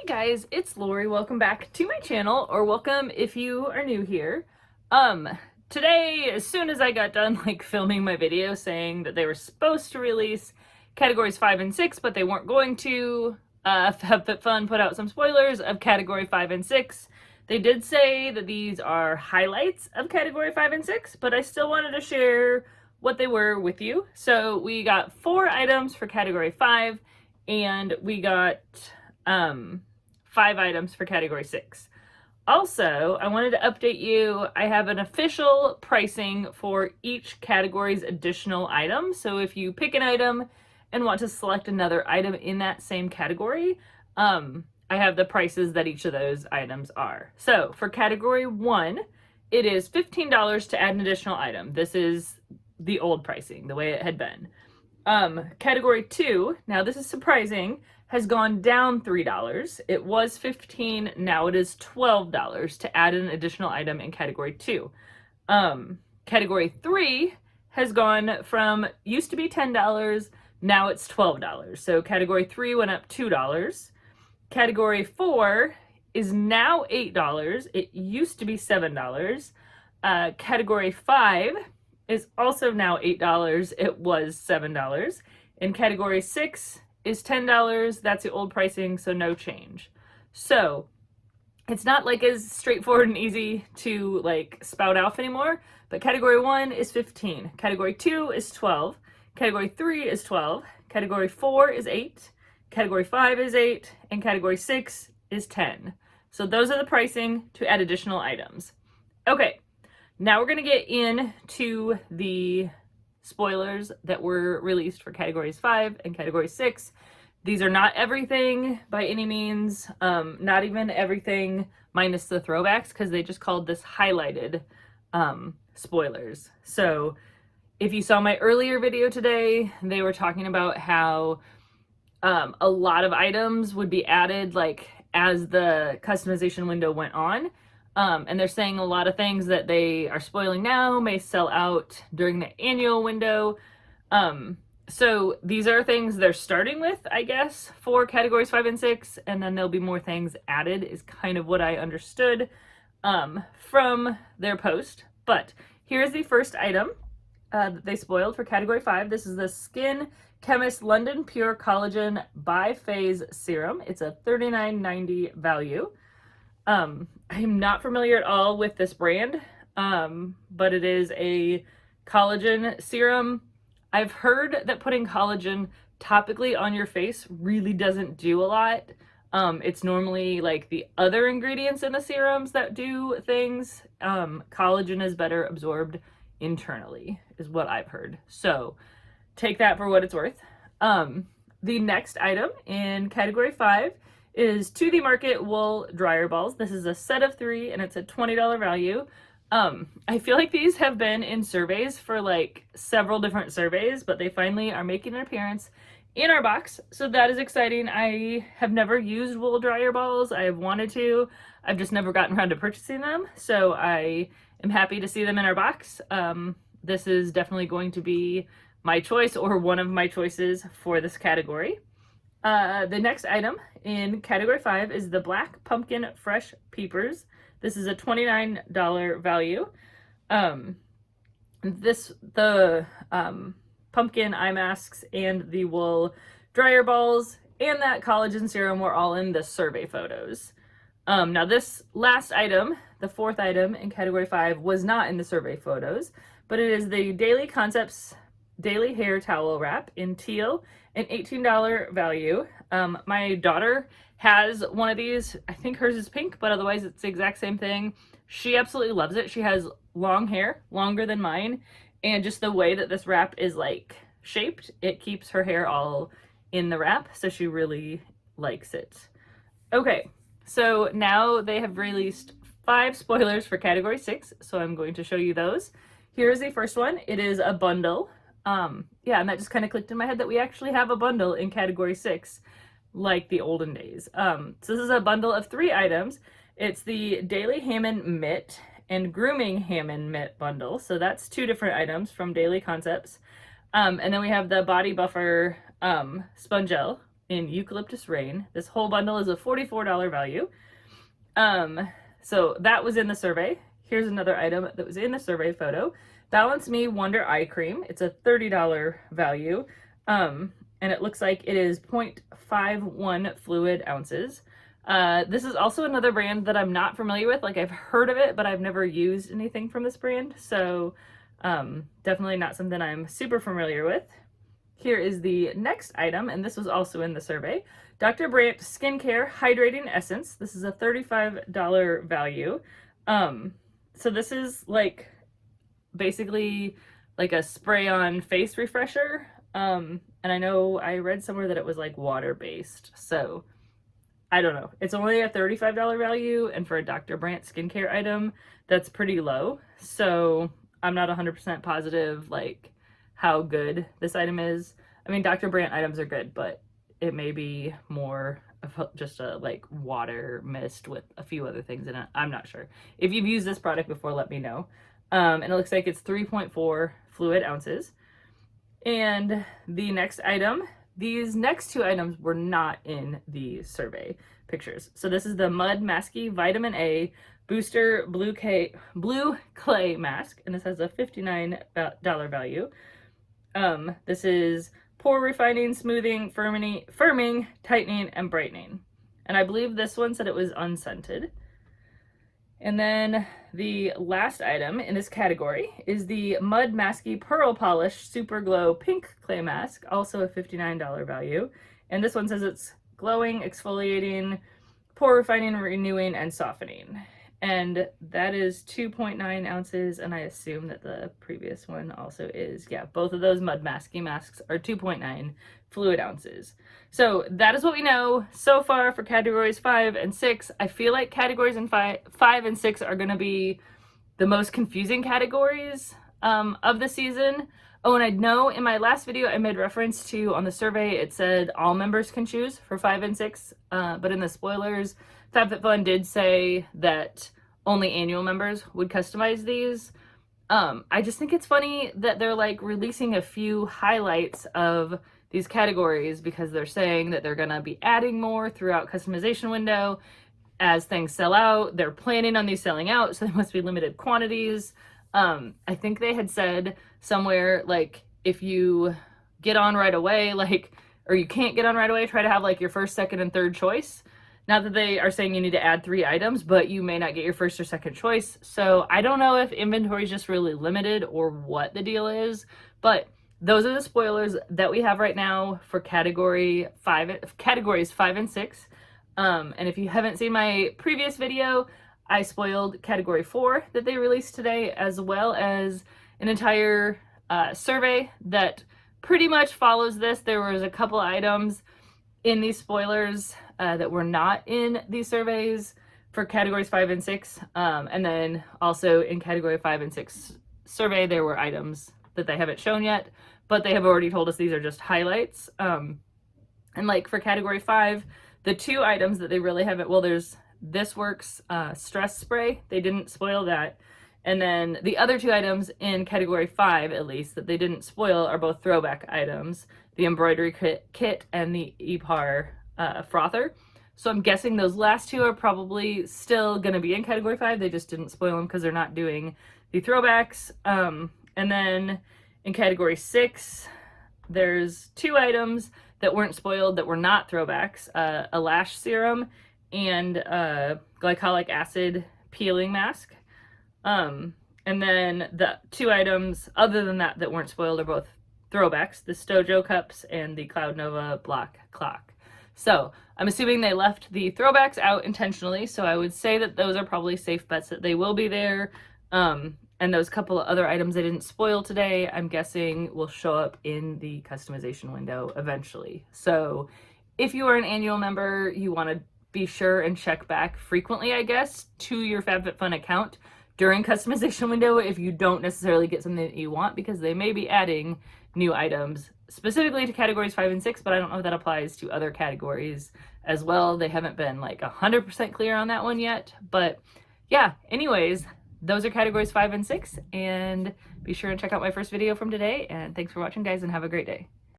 Guys, it's Lori. Welcome back to my channel, or welcome if you are new here. Today, as soon as I got done filming my video saying that they were supposed to release categories 5 and 6, but they weren't going to, Fab Fit Fun put out some spoilers of category 5 and 6. They did say that these are highlights of category 5 and 6, but I still wanted to share what they were with you. So we got 4 items for category 5, and we got 5 items for category 6. Also, I wanted to update you. I have an official pricing for each category's additional item. So if you pick an item and want to select another item in that same category, I have the prices that each of those items are. So for category 1, it is $15 to add an additional item. This is the old pricing, the way it had been. Category 2, now this is surprising, has gone down $3. It was $15, now it is $12 to add an additional item in category 2. Category 3 has gone from, used to be $10, now it's $12. So category 3 went up $2. Category 4 is now $8. It used to be $7. Category 5 is also now $8. It was $7. And category 6 is $10. That's the old pricing, so no change. So it's not as straightforward and easy to spout off anymore, but category 1 is 15. Category 2 is 12. Category 3 is 12. Category 4 is 8. Category 5 is 8. And category 6 is 10. So those are the pricing to add additional items. Okay, now we're gonna get into the spoilers that were released for categories 5 and category 6. These are not everything by any means, not even everything minus the throwbacks, because they just called this highlighted spoilers. So if you saw my earlier video today, they were talking about how a lot of items would be added as the customization window went on. And they're saying a lot of things that they are spoiling now may sell out during the annual window. So these are things they're starting with, I guess, for categories 5 and 6, and then there'll be more things added, is kind of what I understood from their post. But here's the first item that they spoiled for category 5. This is the Skin Chemist London Pure Collagen Biphase Serum. It's a $39.90 value. I'm not familiar at all with this brand, but it is a collagen serum. I've heard that putting collagen topically on your face really doesn't do a lot. It's normally the other ingredients in the serums that do things. Collagen is better absorbed internally, is what I've heard. So take that for what it's worth. The next item in category 5 is To The Market Wool Dryer Balls. This is a set of 3 and it's a $20 value. I feel like these have been in surveys for several different surveys, but they finally are making an appearance in our box. So that is exciting. I have never used wool dryer balls. I have wanted to. I've just never gotten around to purchasing them. So I am happy to see them in our box. This is definitely going to be my choice, or one of my choices for this category. The next item in category 5 is the Black Pumpkin Fresh Peepers. This is a $29 value. The pumpkin eye masks and the wool dryer balls and that collagen serum were all in the survey photos. Now this last item, the 4th item in category 5, was not in the survey photos, but it is the Daily Concepts Daily Hair Towel Wrap in teal, an $18 value. My daughter has one of these. I think hers is pink, but otherwise it's the exact same thing. She absolutely loves it. She has long hair, longer than mine, and just the way that this wrap is shaped, it keeps her hair all in the wrap, so she really likes it. Okay, so now they have released 5 spoilers for category 6, so I'm going to show you those. Here's the first one. It is a bundle. Yeah, and that just kind of clicked in my head that we actually have a bundle in category 6, like the olden days. So this is a bundle of 3 items. It's the Daily Hammond Mitt and Grooming Hammond Mitt bundle. So that's 2 different items from Daily Concepts. And then we have the Body Buffer Spongel in Eucalyptus Rain. This whole bundle is a $44 value. So that was in the survey. Here's another item that was in the survey photo. Balance Me Wonder Eye Cream. It's a $30 value. And it looks like it is 0.51 fluid ounces. This is also another brand that I'm not familiar with. Like, I've heard of it, but I've never used anything from this brand. So definitely not something I'm super familiar with. Here is the next item, and this was also in the survey. Dr. Brandt Skincare Hydrating Essence. This is a $35 value. So this is like basically like a spray-on face refresher. And I know I read somewhere that it was like water-based. So I don't know. It's only a $35 value, and for a Dr. Brandt skincare item, that's pretty low. So I'm not 100% positive like how good this item is. I mean, Dr. Brandt items are good, but it may be more of just a like water mist with a few other things in it. I'm not sure. If you've used this product before, let me know. And it looks like it's 3.4 fluid ounces. And the next item, these next two items were not in the survey pictures. So this is the Mud Masky Vitamin A Booster Blue Clay Mask, and this has a $59 value. This is pore refining, smoothing, firming, tightening, and brightening. And I believe this one said it was unscented. And then the last item in this category is the Mud Masky Pearl Polish Super Glow Pink Clay Mask, also a $59 value. And this one says it's glowing, exfoliating, pore refining, renewing, and softening. And that is 2.9 ounces, and I assume that the previous one also is. Yeah, both of those Mud Masky masks are 2.9 fluid ounces. So that is what we know so far for categories 5 and 6. I feel like categories in 5 and 6 are going to be the most confusing categories of the season. Oh, and I know in my last video I made reference to, on the survey, it said all members can choose for 5 and 6, but in the spoilers, FabFitFun did say that only annual members would customize these. I just think it's funny that they're like releasing a few highlights of these categories because they're saying that they're gonna be adding more throughout customization window as things sell out. They're planning on these selling out, so there must be limited quantities. I think they had said somewhere, like, if you get on right away, like, or you can't get on right away, try to have like your first, second, and third choice. Not that they are saying you need to add 3 items, but you may not get your first or second choice. So I don't know if inventory is just really limited or what the deal is, but those are the spoilers that we have right now for categories 5 and 6. And if you haven't seen my previous video, I spoiled category 4 that they released today, as well as an entire survey that pretty much follows this. There was a couple items in these spoilers that were not in these surveys for categories 5 and 6. And then also in category 5 and 6 survey, there were items that they haven't shown yet, but they have already told us these are just highlights. And like for category 5, the 2 items that they really haven't, well, there's This Works stress spray. They didn't spoil that. And then the other 2 items in category 5, at least, that they didn't spoil are both throwback items, the embroidery kit and the EPAR frother. So I'm guessing those last 2 are probably still going to be in category 5. They just didn't spoil them because they're not doing the throwbacks. And then in category 6, there's 2 items that weren't spoiled that were not throwbacks, a lash serum and glycolic acid peeling mask. And then the 2 items other than that that weren't spoiled are both throwbacks, the Stojo cups and the Cloud Nova block clock. So I'm assuming they left the throwbacks out intentionally, so I would say that those are probably safe bets that they will be there. And those couple of other items they didn't spoil today, I'm guessing will show up in the customization window eventually. So if you are an annual member, you want to be sure and check back frequently, I guess, to your FabFitFun account during customization window if you don't necessarily get something that you want, because they may be adding new items specifically to categories 5 and 6, but I don't know if that applies to other categories as well. They haven't been like 100% clear on that one yet, but yeah, anyways, those are categories 5 and 6, and be sure and check out my first video from today, and thanks for watching, guys, and have a great day.